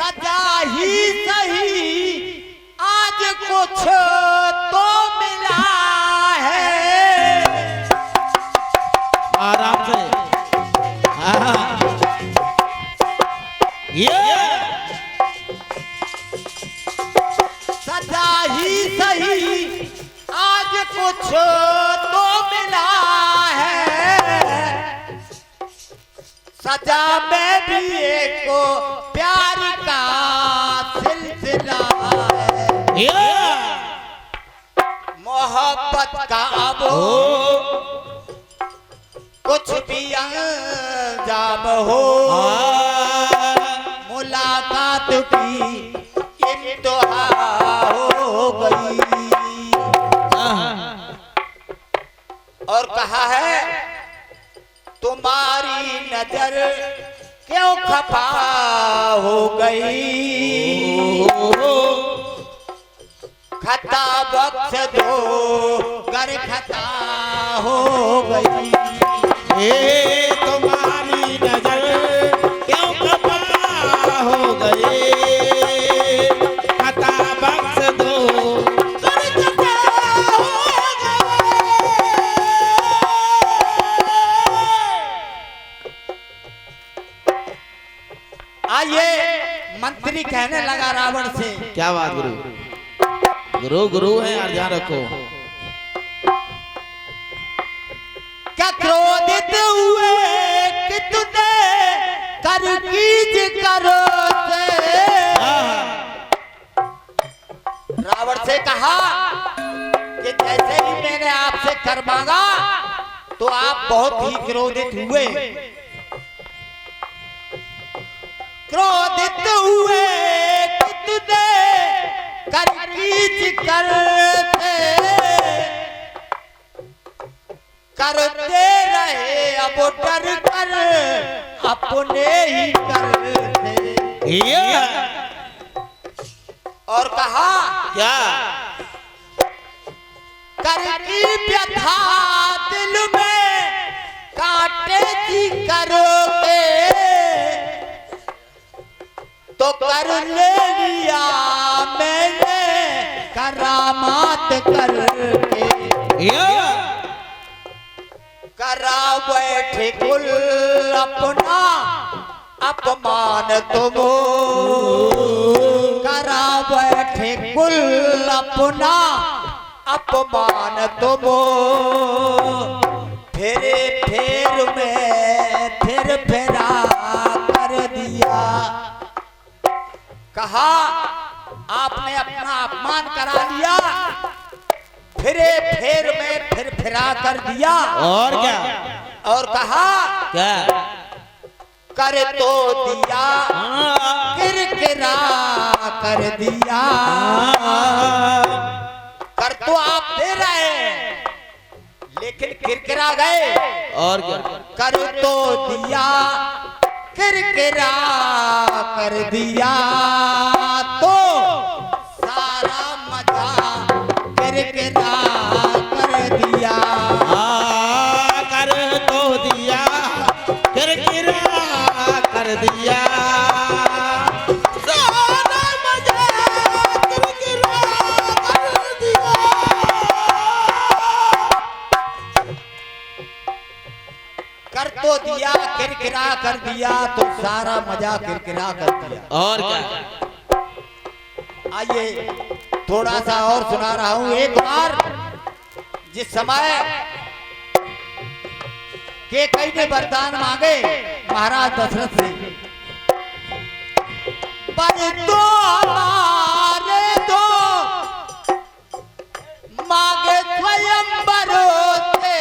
सजा ही सही आज कुछ तो मिला है। आराम से ये सजा ही सही आज कुछ तो मिला है। सजा में भी एक प्यार का सिलसिला है। मोहब्बत का अब कुछ भी अंजाम हो, मुलाकात की इंतहा हो गई। और कहा है तुम्हारी नजर क्यों खफा हो गई। खता बख्श दो गर खता हो गई। तुम्हारी नजर क्यों खफा हो गई। खता बख्श दो गर खता हो आइए मंत्री कहने लगा रावण से। क्या बात गुरु, गुरु गुरु है यार, ध्यान रखो। क्या क्रोधित हुए कि तूने कर कीज करो से। रावण से कहा कि जैसे ही मैंने आपसे कर मांगा तो आप बहुत ही क्रोधित हुए। क्रोधित हुए कि तूने कर कीज करते रहे अब डर कर अपने ही करते। और कहा क्या कर की व्यथा दिल में काटे जी करोगे तो कर ले लिया मैंने करामात करके। करा बैठे कुल अपना अपमान तुम। करा बैठे कुल अपना अपमान तुम। फेरे फेर में फिर फेरा कर दिया। कहा आपने अपना अपमान करा लिया, फिरे फेर में फिर फिरा कर दिया। और क्या और कहा क्या कर तो दिया किरकिरा कर दिया। कर तो आप दे रहे लेकिन किरकिरा गए। और क्या कर तो दिया किरकिरा कर दिया तो सारा मजा किरकिरा कर दिया। कर तो दिया किरकिरा कर दिया सारा मजा किरकिरा कर दिया। कर तो दिया किरकिरा कर दिया तो सारा मजा किरकिरा कर दिया। और क्या आइए थोड़ा सा और सुना रहा हूं। एक बार जिस समय के कई ने वरदान मांगे महाराज दशरथ से, पर दो हमारे दो मांगे स्वयंवर से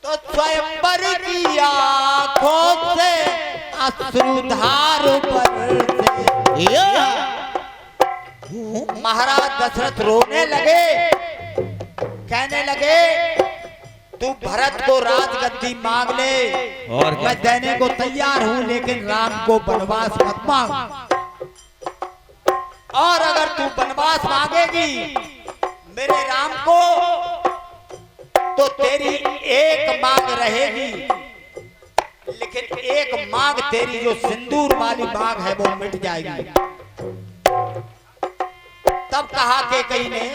तो स्वयंवर की आंखों से अश्रुधार बरसे। महाराज दशरथ रोने लगे, कहने लगे तू भरत को राजगद्दी मांग ले और मैं देने को तैयार हूं, लेकिन राम को वनवास मत मांग। और अगर तू वनवास मांगेगी मेरे राम को तो तेरी एक मांग रहेगी, लेकिन एक मांग तेरी जो सिंदूर वाली मांग है वो मिट जाएगी। तब कहा के कई ने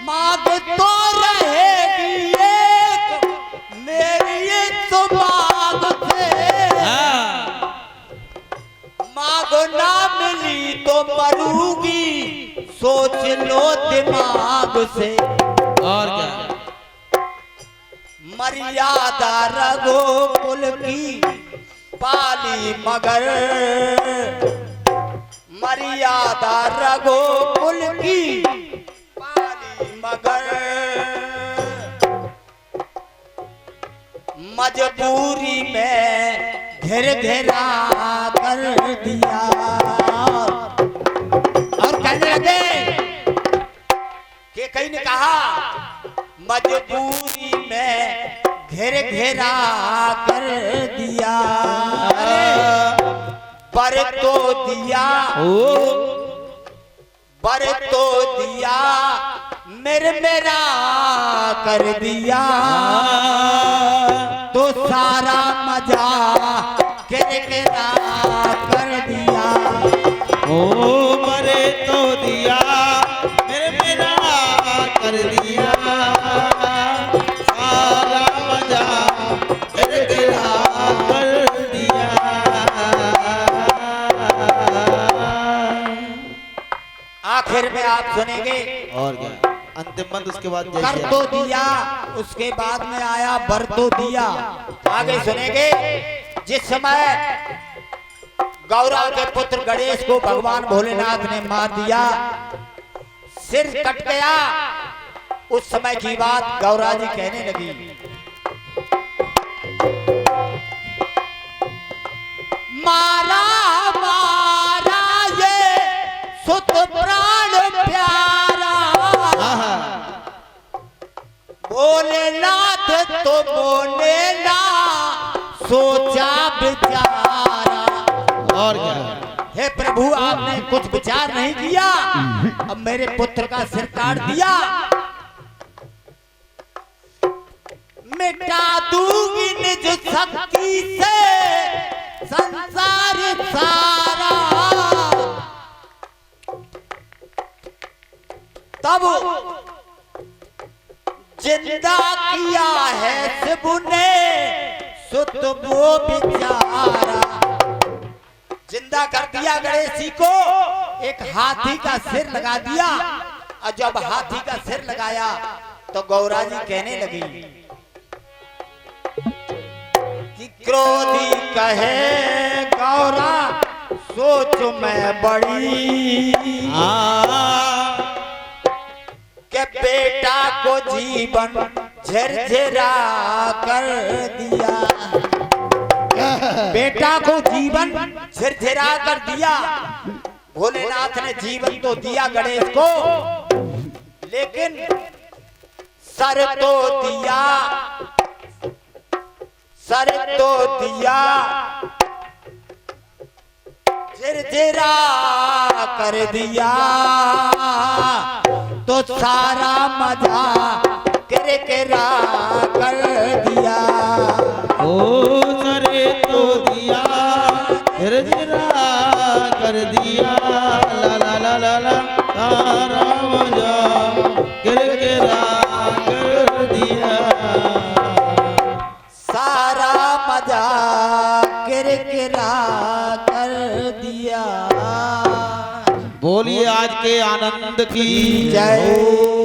मांग तो रहेगी एक मेरी तो मांग से, मांग ना मिली तो मरूंगी सोच लो दिमाग से। और क्या? मर्यादा रघुकुल की पाली मगर, मर्यादा रघुकुल की पाली मगर, मजबूरी में घेर घेरा कर दिया। और कहने लगे कि कई ने कहा मजबूरी में घेर घेरा कर दिया। पर तो दिया पर तो दिया मेरा कर दिया, तो सारा मजा घेरा कर दिया। ओ मरे तो दिया मेरा कर दिया, सारा मजा तेरा कर दिया। आखिर में आप सुनेंगे और क्या? अंतिम मंत्र उसके बाद कर तो दिया, उसके बाद में आया बर तो दिया। आगे सुनेंगे जिस समय गौरा के पुत्र गणेश को भगवान भोलेनाथ ने मार दिया, सिर कट गया, उस समय की बात गौरा जी कहने लगी। मारा मारा ये सुत प्राण प्यारा, भोलेनाथ तो बोलेना सोचा बेचारा। और क्या? हे प्रभु आपने कुछ विचार नहीं किया, अब मेरे पुत्र का सिर काट दिया। मिटा दूंगी निज शक्ति से संसार सारा। तब जिंदा किया है शिव ने सुत वो बेचारा, जिंदा कर दिया गणेश जी को, एक हाथी का सिर लगा दिया। और जब हाथी का सिर लगाया तो गौरा जी कहने लगी कि क्रोधी कहे गौरा सोच मैं बड़ी, के बेटा को जीवन झरझरा कर दिया, बेटा को जीवन झरझरा कर दिया। भोलेनाथ ने जीवन तो दिया गणेश को, लेकिन सर तो दिया, सर तो दिया झरझरा कर दिया, तो सारा मजा किरकिरा कर दिया। ओ सरे तो दिया झरझरा कर दिया, ला ला ला ला ला, सारा मजा किरकिरा कर दिया, सारा मजा किरकिरा कर दिया। बोलिए आज के आनंद की जय।